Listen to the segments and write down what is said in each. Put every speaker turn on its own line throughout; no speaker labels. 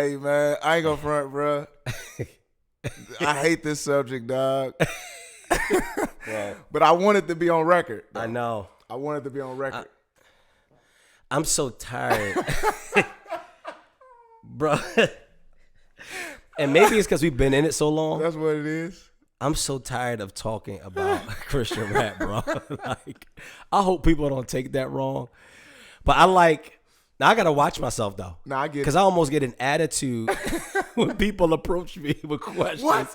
Hey, man, I ain't gonna front, bro. I hate this subject, dog.
Well,
but I want it to be on record. Though.
I know.
I want it to be on record.
I'm so tired. Bro. And maybe it's because we've been in it so long.
That's what it is.
I'm so tired of talking about Christian rap, bro. Like, I hope people don't take that wrong. But now I got to watch myself, though.
No, I get it.
Because I almost get an attitude when people approach me with questions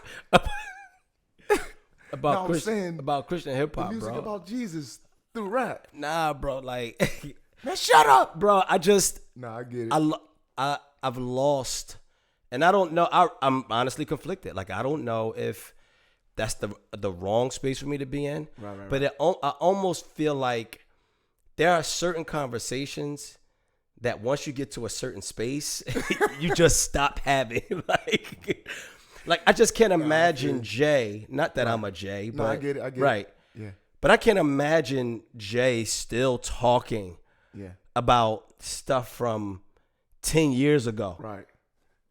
about Christian hip hop, bro.
Music about Jesus through rap.
Nah, bro. Like,
man, shut up,
bro. I get it. I've lost, and I don't know. I'm honestly conflicted. Like, I don't know if that's the wrong space for me to be in.
Right.
But I almost feel like there are certain conversations that once you get to a certain space, you just stop having. Like I just can't imagine Jay. Not that I'm a Jay, but
I get it.
Right.
Yeah.
But I can't imagine Jay still talking about stuff from 10 years ago.
Right.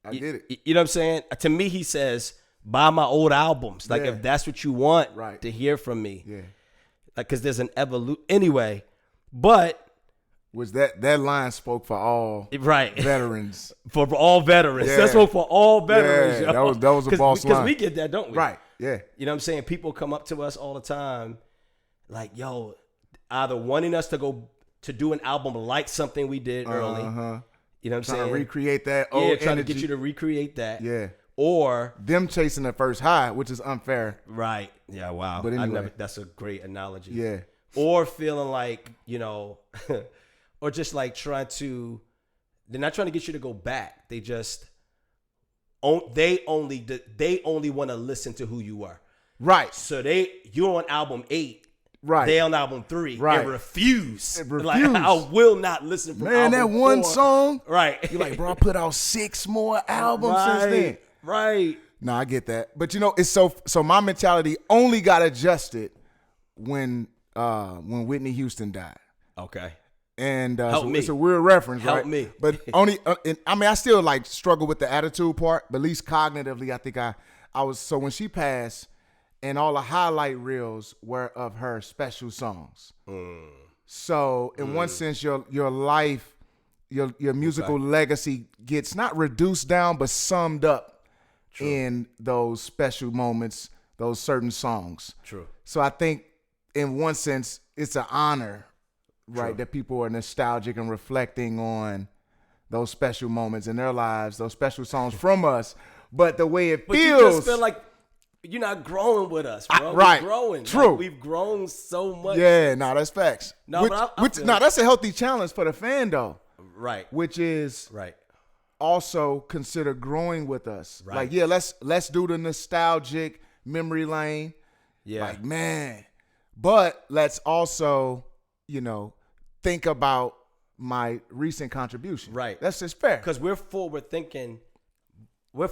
I get it.
You know what I'm saying? To me, he says, buy my old albums. Like, if that's what you want to hear from me. Yeah. Like, because there's an evolution. Anyway, but.
Was that line spoke for all veterans.
For all veterans. Yeah. That spoke for all veterans.
Yeah, that was a boss line.
Because we get that, don't we?
Right, yeah.
You know what I'm saying? People come up to us all the time like, yo, either wanting us to go to do an album like something we did early. You know what I'm saying?
Trying to recreate that
old energy. Trying to get you to recreate that.
Yeah.
Or
them chasing the first high, which is unfair.
Right. Yeah, wow.
But anyway.
That's a great analogy.
Yeah.
Or feeling like, you know, or just like they're not trying to get you to go back. They just, they only want to listen to who you are.
Right.
So you're on album 8.
Right.
They on album 3.
Right.
And refuse. Like, I will not listen from
album
that
4.
One
song.
Right.
You're like, bro, I put out 6 more albums since then.
Right.
No, I get that. But you know, it's so my mentality only got adjusted when Whitney Houston died.
Okay.
And it's a weird reference, right?
Help me.
But only, I still like struggle with the attitude part, but at least cognitively, I think I was, so when she passed, and all the highlight reels were of her special songs. So in one sense, your life, your musical legacy gets not reduced down, but summed up in those special moments, those certain songs.
True.
So I think in one sense, it's an honor, right, that people are nostalgic and reflecting on those special moments in their lives, those special songs from us. But the way it feels,
you just feel like you're not growing with us, bro.
Right.
We're growing.
True.
Like, we've grown so much.
Yeah, that's facts.
No,
that's a healthy challenge for the fan, though.
Right.
Which is also consider growing with us.
Right.
Like, let's do the nostalgic memory lane. Yeah. Like, man. But let's also, think about my recent contribution.
Right.
That's just fair.
Because we're forward thinking. I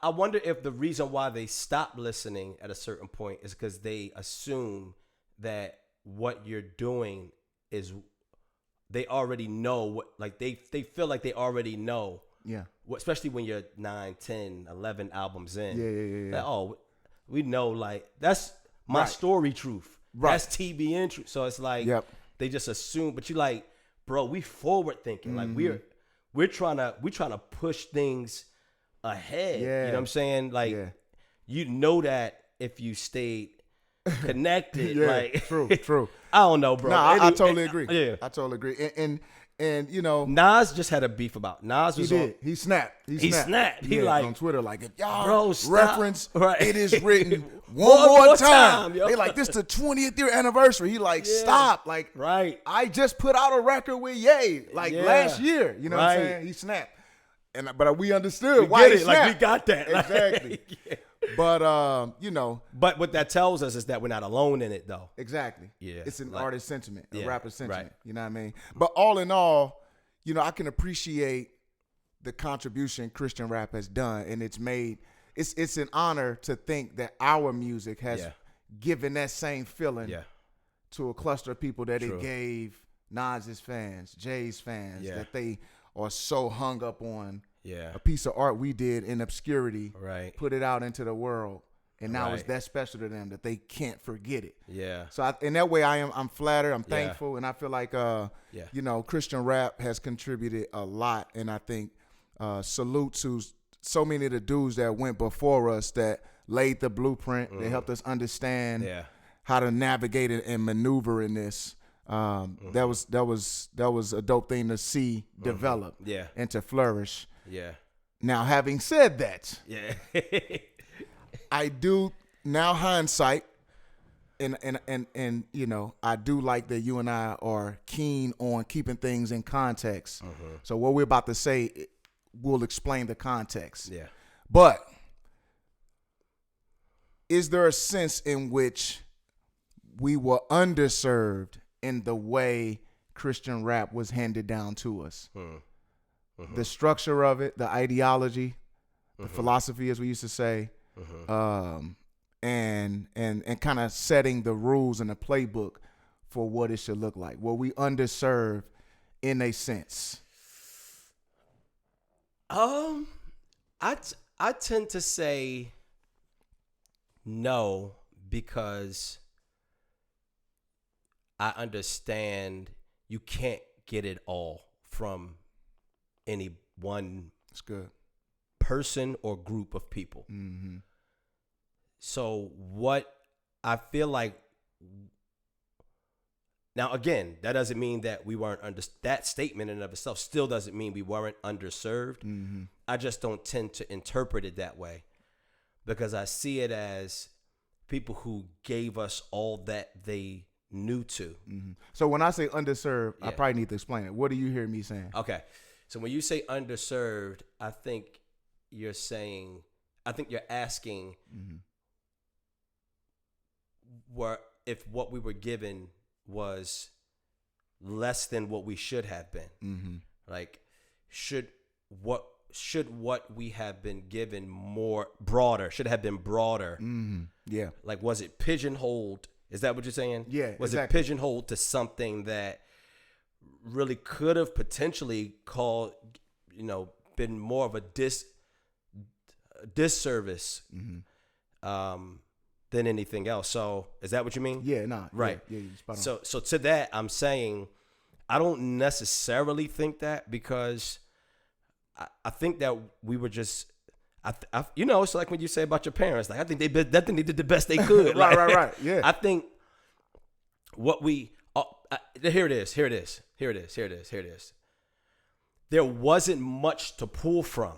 wonder if the reason why they stop listening at a certain point is because they assume that what you're doing is they already know what, like they feel like they already know.
Yeah.
Especially when you're 9, 10, 11 albums in.
Yeah.
Like, oh, we know, like, that's my story truth.
Right.
That's TBN truth. So it's like they just assume, but you like, bro, we forward thinking. Like we're trying to push things ahead.
Yeah.
You know what I'm saying? Like, you know that if you stayed connected. Like,
true.
I don't know, bro.
No, I totally agree.
Yeah.
I totally agree. And
Nas just had a beef about. Nas was
He snapped.
He snapped. He like
on Twitter, like, y'all
bro, stop.
reference it is written one more time. They like, this the 20th year anniversary. He like, stop. Like, I just put out a record with Ye last year. You know what I'm saying? He snapped. But we understood why he snapped.
Like, we got that.
Exactly. But
But what that tells us is that we're not alone in it, though.
Exactly.
Yeah.
It's an artist sentiment, a rapper sentiment.
Right.
You know what I mean? But all in all, I can appreciate the contribution Christian rap has done, and it's an honor to think that our music has given that same feeling to a cluster of people that it gave Nas's fans, Jay's fans, that they or so hung up on
Yeah.
a piece of art we did in obscurity,
Right.
put it out into the world, and now it's
Right.
that special to them that they can't forget it.
Yeah.
So in that way, I'm flattered, I'm
Yeah.
thankful, and I feel like
Yeah.
Christian rap has contributed a lot, and I think salute to so many of the dudes that went before us that laid the blueprint. They helped us understand
Yeah.
how to navigate it and maneuver in this. That was a dope thing to see develop
Yeah.
and to flourish.
Yeah.
Now, having said that,
Yeah.
I do now hindsight, and I do like that you and I are keen on keeping things in context. So what we're about to say will explain the context.
Yeah.
But is there a sense in which we were underserved in the way Christian rap was handed down to us? The structure of it, the ideology, the philosophy, as we used to say, and kind of setting the rules and the playbook for what it should look like. Were we underserved in a sense?
I tend to say no, because I understand you can't get it all from any one
That's good.
person or group of people. So what I feel like, now again, that doesn't mean that we weren't that statement in and of itself still doesn't mean we weren't underserved. I just don't tend to interpret it that way, because I see it as people who gave us all that they knew to.
So when I say underserved, I
Yeah.
probably need to explain it. What do you hear me saying?
Okay. So when you say underserved, I think you're asking if what we were given was less than what we should have been. Like, should what we have been given should have been broader?
Yeah.
Like, was it pigeonholed? Is that what you're saying?
Yeah,
Was
exactly.
it pigeonholed to something that really could have potentially been more of a disservice than anything else? So is that what you mean?
Yeah, nah.
Right.
Yeah, you're spot on.
So to that, I'm saying I don't necessarily think that, because I think that we were just, it's like when you say about your parents, like, I think they did the best they could.
Right. Yeah.
I think what here it is. There wasn't much to pull from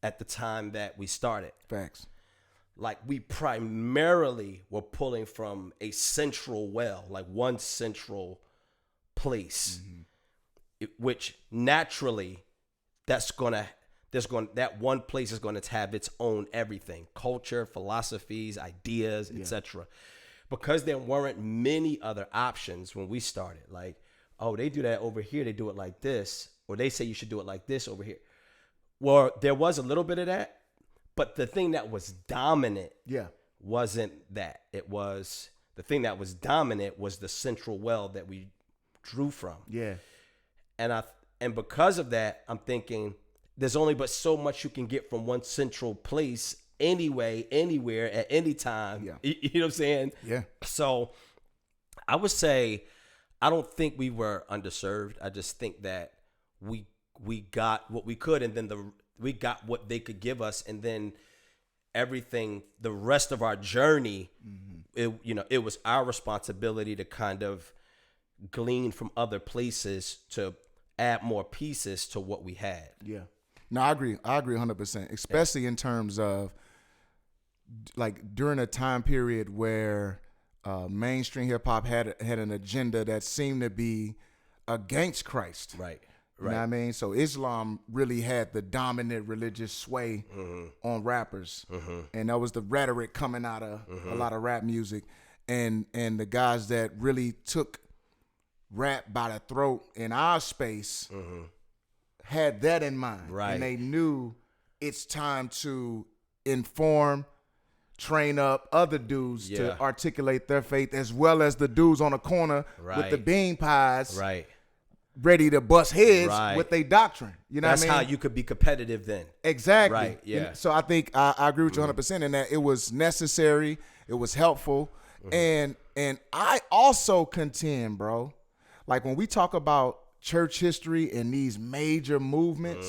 at the time that we started.
Facts.
Like, we primarily were pulling from a central well, like one central place, which naturally that one place is going to have its own everything: culture, philosophies, ideas, etc. Because there weren't many other options when we started. Like, oh, they do that over here, they do it like this, or they say you should do it like this over here. Well, there was a little bit of that, but the thing that was dominant wasn't that. It was the thing that was dominant was the central well that we drew from.
Yeah.
And because of that, I'm thinking there's only but so much you can get from one central place anyway, anywhere, at any time.
Yeah.
You know what I'm saying?
Yeah.
So I would say I don't think we were underserved. I just think that we got what we could, and then we got what they could give us, and then everything, the rest of our journey, it was our responsibility to kind of glean from other places to add more pieces to what we had.
Yeah. No, I agree 100%, especially in terms of, like, during a time period where mainstream hip hop had an agenda that seemed to be against Christ.
Right.
You know what I mean? So Islam really had the dominant religious sway on rappers. And that was the rhetoric coming out of a lot of rap music. And the guys that really took rap by the throat in our space had that in mind.
Right.
And they knew it's time to inform, train up other dudes to articulate their faith, as well as the dudes on the corner with the bean pies.
Right.
ready to bust heads
Right.
with their doctrine. You know
That's
what I mean?
how you could be competitive then.
Exactly.
Right, yeah.
And so I think I agree with you 100% in that it was necessary, it was helpful, and I also contend, bro, like when we talk about church history and these major movements,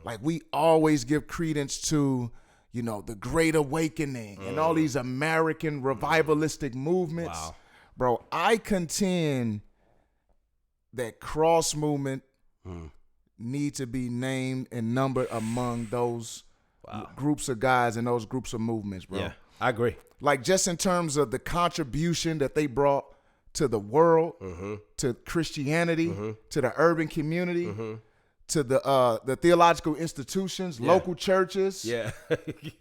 like we always give credence to, you know, the Great Awakening and all these American revivalistic movements.
Wow.
Bro, I contend that cross movement need to be named and numbered among those groups of guys and those groups of movements, bro.
Yeah, I agree.
Like just in terms of the contribution that they brought to the world, to Christianity, to the urban community, to the theological institutions, local churches.
Yeah.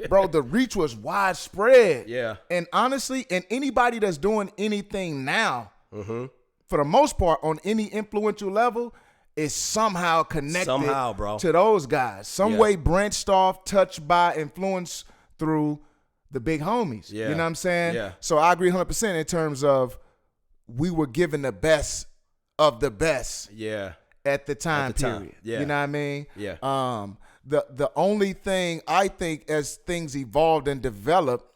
Bro, the reach was widespread.
Yeah.
And honestly, and anybody that's doing anything now, for the most part, on any influential level, is somehow connected
bro.
to those guys. Some way branched off, touched by, influenced through the big homies.
Yeah.
You know what I'm saying?
Yeah.
So I agree 100% in terms of we were given the best of the best
Yeah.
at the time
time.
period.
Yeah.
You know what I mean?
Yeah.
The only thing I think as things evolved and developed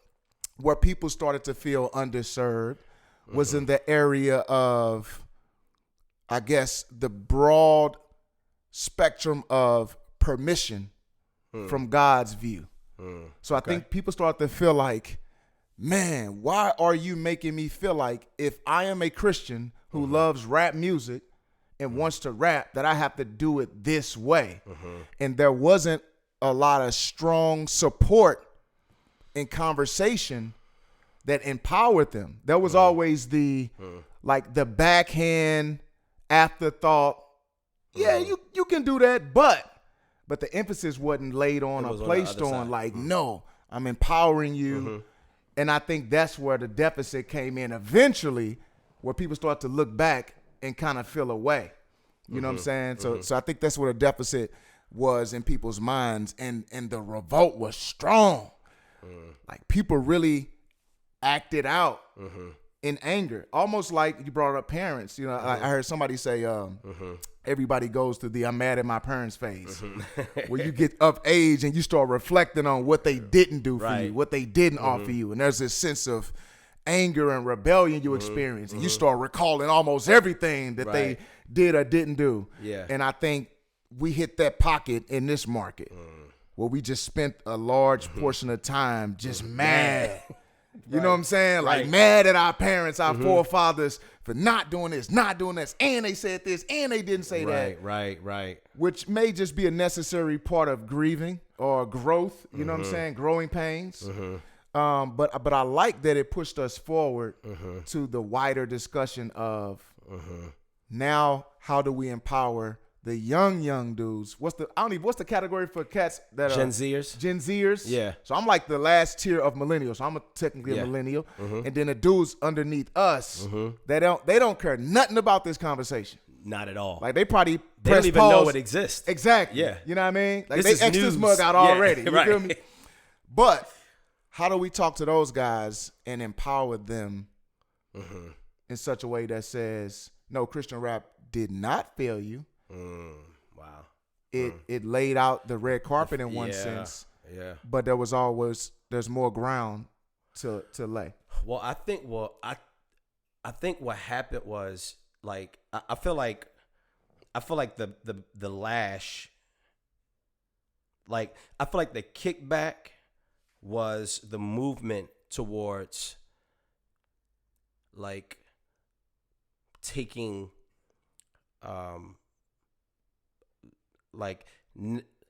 where people started to feel underserved was in the area of, I guess, the broad spectrum of permission from God's view. So I think people start to feel like, man, why are you making me feel like if I am a Christian who loves rap music and wants to rap, that I have to do it this way? And there wasn't a lot of strong support in conversation that empowered them. There was always the like the backhand afterthought. Yeah, you can do that, but the emphasis wasn't laid on or placed on like, no, I'm empowering you. And I think that's where the deficit came in eventually, where people start to look back and kind of feel away. You know what I'm saying? So I think that's where the deficit was in people's minds, and the revolt was strong. Like people really acted out in anger, almost like you brought up parents. You know, I heard somebody say, everybody goes through the "I'm mad at my parents" phase, where you get of age and you start reflecting on what they didn't do for you, what they didn't offer you, and there's this sense of anger and rebellion you experience, and you start recalling almost everything that they did or didn't do. Yeah. And I think we hit that pocket in this market where we just spent a large portion of time just mad. You know what I'm saying? Like mad at our parents, our forefathers for not doing this, and they said this, and they didn't say that.
Right.
Which may just be a necessary part of grieving or growth, you know what I'm saying? Growing pains. But I like that it pushed us forward to the wider discussion of now how do we empower the young dudes? What's the category for cats that are
Gen Zers?
Gen Zers.
Yeah.
So I'm like the last tier of millennials. So I'm technically a millennial. And then the dudes underneath us, they don't care nothing about this conversation.
Not at all.
Like they probably
they don't even know it exists.
Exactly.
Yeah.
You know what I mean? Like
This
they
is
X this
news.
mug out already. You feel me? But how do we talk to those guys and empower them in such a way that says, no, Christian rap did not fail you.
Wow.
It laid out the red carpet in one sense.
Yeah.
But there's more ground to lay.
Well, I think what happened was like I feel like the lash, like I feel like the kickback was the movement towards like taking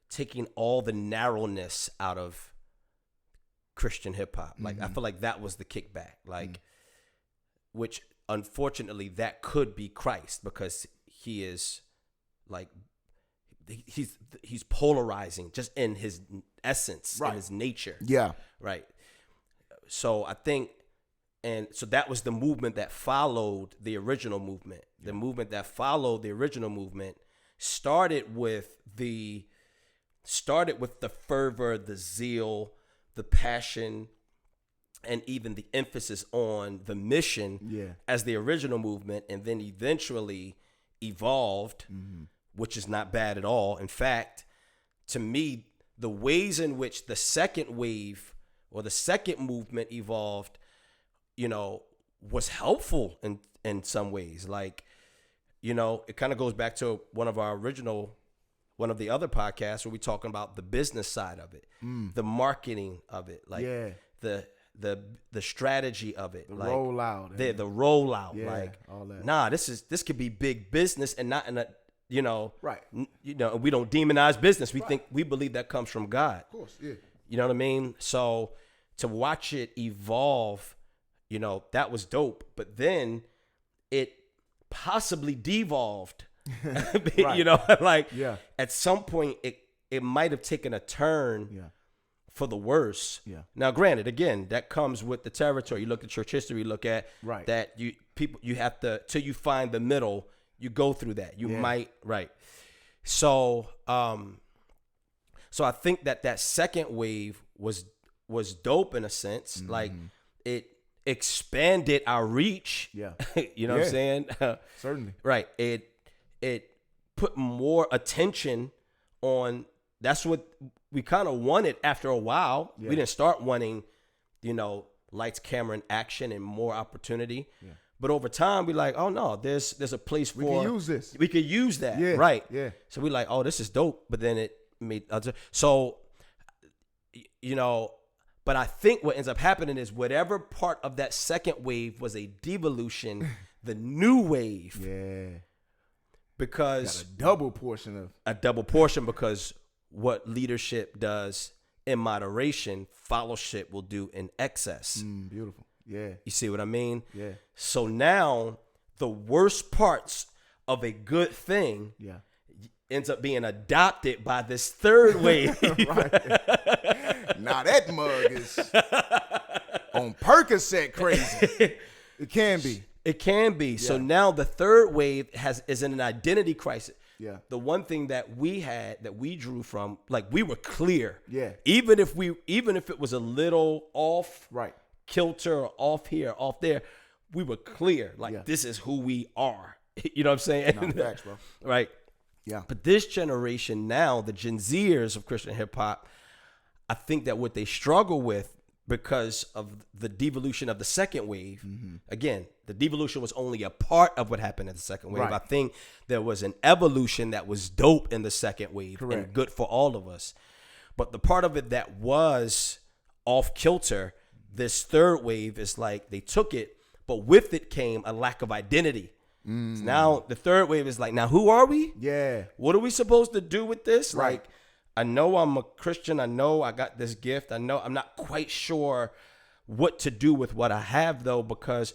taking all the narrowness out of Christian hip hop. Like I feel like that was the kickback. Like which unfortunately that could be Christ, because he is like he's polarizing just in his essence, in his nature. Yeah. Right. So I think, and so that was the movement that followed the original movement. The movement that followed the original movement started with the fervor, the zeal, the passion, and even the emphasis on the mission as the original movement. And then eventually evolved, which is not bad at all. In fact, to me, the ways in which the second wave or the second movement evolved, was helpful in some ways. Like, it kind of goes back to one of the other podcasts where we're talking about the business side of it, the marketing of it, like the strategy of it, like
rollout,
the rollout,
like all that.
This could be big business and not in a,
right.
We don't demonize business. We believe that comes from God.
Of course, yeah.
You know what I mean? So to watch it evolve, that was dope. But then it possibly devolved.
Right.
At some point it might have taken a turn for the worse.
Yeah.
Now, granted, again, that comes with the territory. You look at church history, you look at that you have to, till you find the middle, you go through that. You might, right. So, so I think that second wave was dope in a sense. Like it expanded our reach.
Yeah.
You know what I'm saying?
Certainly.
Right. It put more attention on, that's what we kind of wanted after a while.
Yeah.
We didn't start wanting, lights, camera, and action and more opportunity. Yeah. But over time, we like, oh no, there's a place for,
we can use this.
We could use that.
Yeah.
Right.
Yeah.
So we like, oh, this is dope. But then it made, so, but I think what ends up happening is whatever part of that second wave was a devolution, the new wave.
Yeah.
Because
got a double portion
because what leadership does in moderation, fellowship will do in excess.
Beautiful. Yeah.
You see what I mean?
Yeah.
So now the worst parts of a good thing ends up being adopted by this third wave.
Right. Now that mug is on Percocet crazy. It can be.
It can be. Yeah. So now the third wave is in an identity crisis.
Yeah.
The one thing that we drew from, like, we were clear.
Yeah.
Even if it was a little off,
right,
kilter, or off here, off there, we were clear. Like, this is who we are. You know what I'm saying?
No, facts, bro.
Right.
Yeah.
But this generation now, the Gen Zers of Christian hip hop, I think that what they struggle with, because of the devolution of the second wave, again, the devolution was only a part of what happened in the second wave. Right. I think there was an evolution that was dope in the second wave. Correct. And good for all of us. But the part of it that was off kilter, this third wave is like they took it, but with it came a lack of identity. So now the third wave is like, now who are we?
Yeah.
What are we supposed to do with this?
Right.
Like, I know I'm a Christian. I know I got this gift. I know I'm not quite sure what to do with what I have, though, because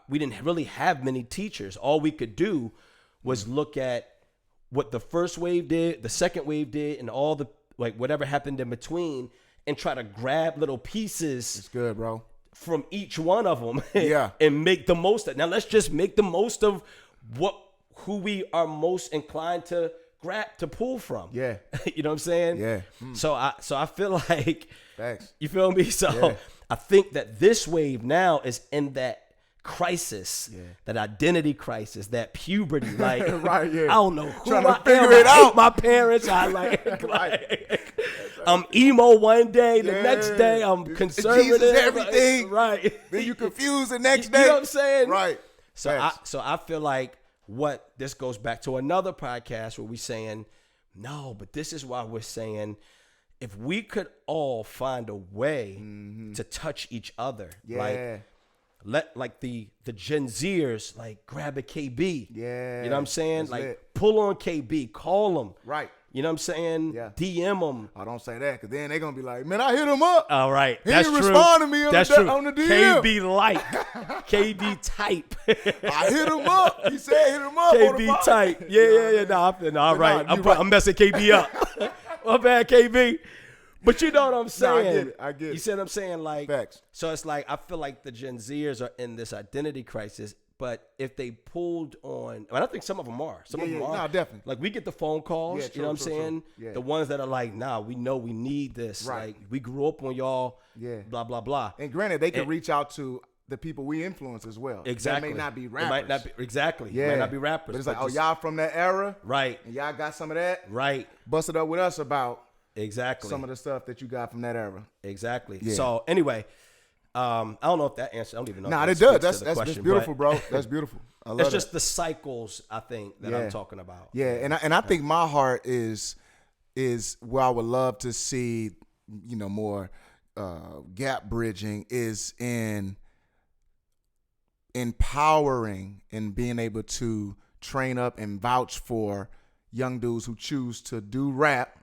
we didn't really have many teachers. All we could do was look at what the first wave did, the second wave did, and all the, like, whatever happened in between, and try to grab little pieces.
It's good, bro.
From each one of them.
Yeah.
And make the most of it. Now let's just make the most of who we are most inclined to grab, to pull from.
Yeah.
You know what I'm saying?
Yeah.
So I feel like,
thanks.
You feel me? So I think that this wave now is in that crisis, that identity crisis, that puberty. Like,
right, yeah.
I don't know who
trying to
I
figure
am.
it
I
out.
hate my parents. I like I'm emo one day, the next day I'm conservative.
Jesus everything.
Right.
Then you confused the next day.
You know what I'm saying?
Right.
So I feel like what this goes back to another podcast where we're saying, no, but this is why we're saying, if we could all find a way to touch each other, like the Gen Zers, like grab a KB.
Yeah.
You know what I'm saying? Like
lit.
Pull on KB, call them.
Right.
You know what I'm saying?
Yeah.
DM them.
I don't say that, because then they're going to be like, man, I hit him up.
All right.
He didn't respond to me on the DM.
KB like. KB type.
I hit him up. He said hit him up.
KB type. Yeah. No, all right. I'm messing KB up. My bad, KB. But you know what I'm saying?
No, I get it.
You see what I'm saying? Like,
facts.
So it's like, I feel like the Gen Zers are in this identity crisis. But if they pulled on, I think some of them are. Some of them are.
No, definitely.
Like, we get the phone calls,
true,
you know what I'm saying?
Yeah.
The ones that are like, nah, we know we need this.
Right.
Like, we grew up on y'all, blah, blah, blah.
And granted, they can reach out to the people we influence as well.
Exactly.
That may not be rappers.
It might not be, exactly.
Yeah.
It might not be rappers.
But it's like, oh, y'all from that era?
Right.
And y'all got some of that?
Right.
Bust it up with us about
exactly
some of the stuff that you got from that era.
Exactly.
Yeah.
So anyway, I don't know if that answer. I don't even know.
Nah,
if
it
that
does.
speaks to
That's
the question,
beautiful,
but
bro. That's beautiful. I love
it's
that.
just the cycles, I think, that I'm talking about.
Yeah, and I think my heart is where I would love to see, more gap bridging is in empowering and being able to train up and vouch for young dudes who choose to do rap,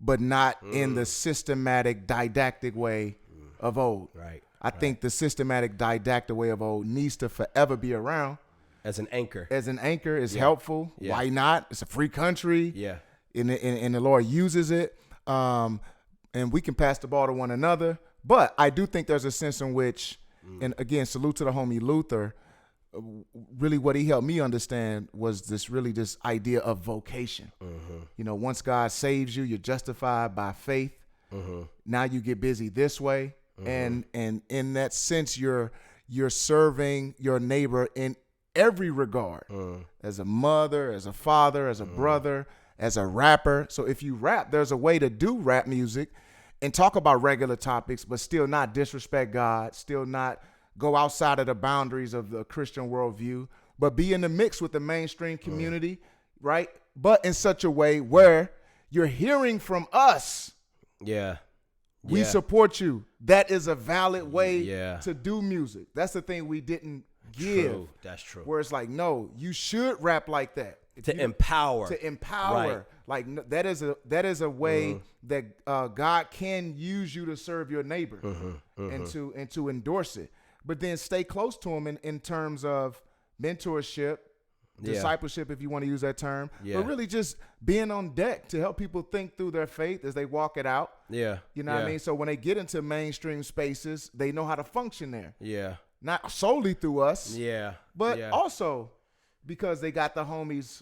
but not in the systematic, didactic way of old.
Right.
I think the systematic, didactic way of old needs to forever be around.
As an anchor.
Is helpful.
Yeah.
Why not? It's a free country.
Yeah.
And the Lord uses it. And we can pass the ball to one another. But I do think there's a sense in which, and again, salute to the homie Luther, really what he helped me understand was this idea of vocation. Once God saves you, you're justified by faith. Now you get busy this way. And in that sense, you're serving your neighbor in every regard, as a mother, as a father, as a brother, as a rapper. So if you rap, there's a way to do rap music and talk about regular topics, but still not disrespect God, still not go outside of the boundaries of the Christian worldview, but be in the mix with the mainstream community, right? But in such a way where you're hearing from us.
Yeah.
We support you. That is a valid way to do music. That's the thing we didn't give.
True. That's true.
Where it's like, no, you should rap like that.
Empower.
Right. Like that is a way that God can use you to serve your neighbor and to endorse it. But then stay close to him in terms of mentorship, discipleship, if you want to use that term, but really just being on deck to help people think through their faith as they walk it out.
Yeah.
You know what I mean? So when they get into mainstream spaces, they know how to function there.
Yeah.
Not solely through us.
Yeah.
But also because they got the homies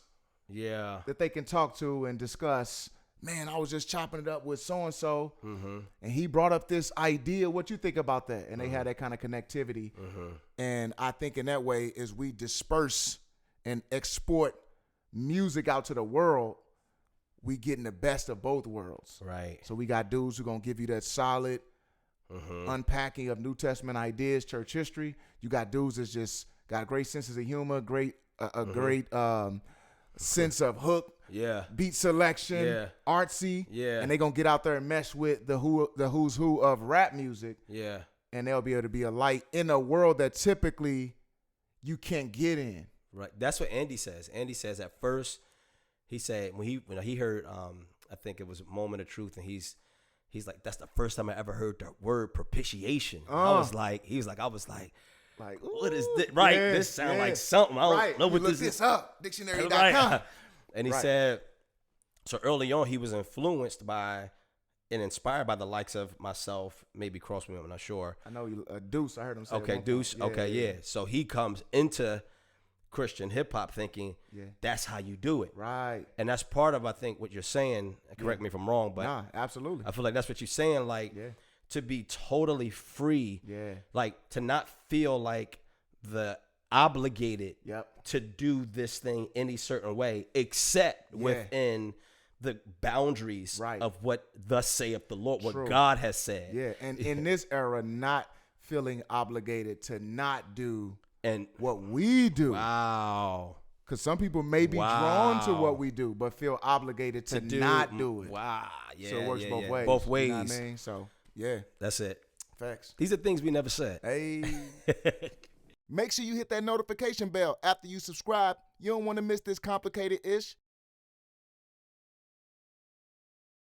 that they can talk to and discuss. Man, I was just chopping it up with so-and-so, and he brought up this idea. What you think about that? And they had that kind of connectivity. And I think in that way, as we disperse and export music out to the world, we getting the best of both worlds.
Right.
So we got dudes who gonna give you that solid unpacking of New Testament ideas, church history. You got dudes that's just got great senses of humor, great sense of hook, beat selection, artsy, and they gonna get out there and mesh with the who's who of rap music, and they'll be able to be a light in a world that typically you can't get in.
Right. That's what Andy says. Andy says at first, he said when he heard, I think it was Moment of Truth, and he's like, that's the first time I ever heard the word propitiation. I was like, what is this? Right. This sounds like something. I don't know what this is.
Look this up. Dictionary.com.
Right. And he said, so early on, he was influenced by and inspired by the likes of myself, maybe Crossman, I'm not sure.
I know you, Deuce. I heard him say
okay, Deuce. Yeah. So he comes into Christian hip hop thinking that's how you do it.
Right.
And that's part of, I think, what you're saying. Correct me if I'm wrong, but
nah, absolutely.
I feel like that's what you're saying. Like to be totally free.
Yeah.
Like to not feel like the obligated to do this thing any certain way, except within the boundaries of what thus saith the Lord, what God has said.
Yeah. And in this era, not feeling obligated to not do
and
what we do.
Wow.
Because some people may be drawn to what we do, but feel obligated to not do it.
Wow. Yeah.
So it works both ways.
Both ways.
You know what I mean? So,
that's it.
Facts.
These are things we never said.
Hey. Make sure you hit that notification bell after you subscribe. You don't want to miss this complicated-ish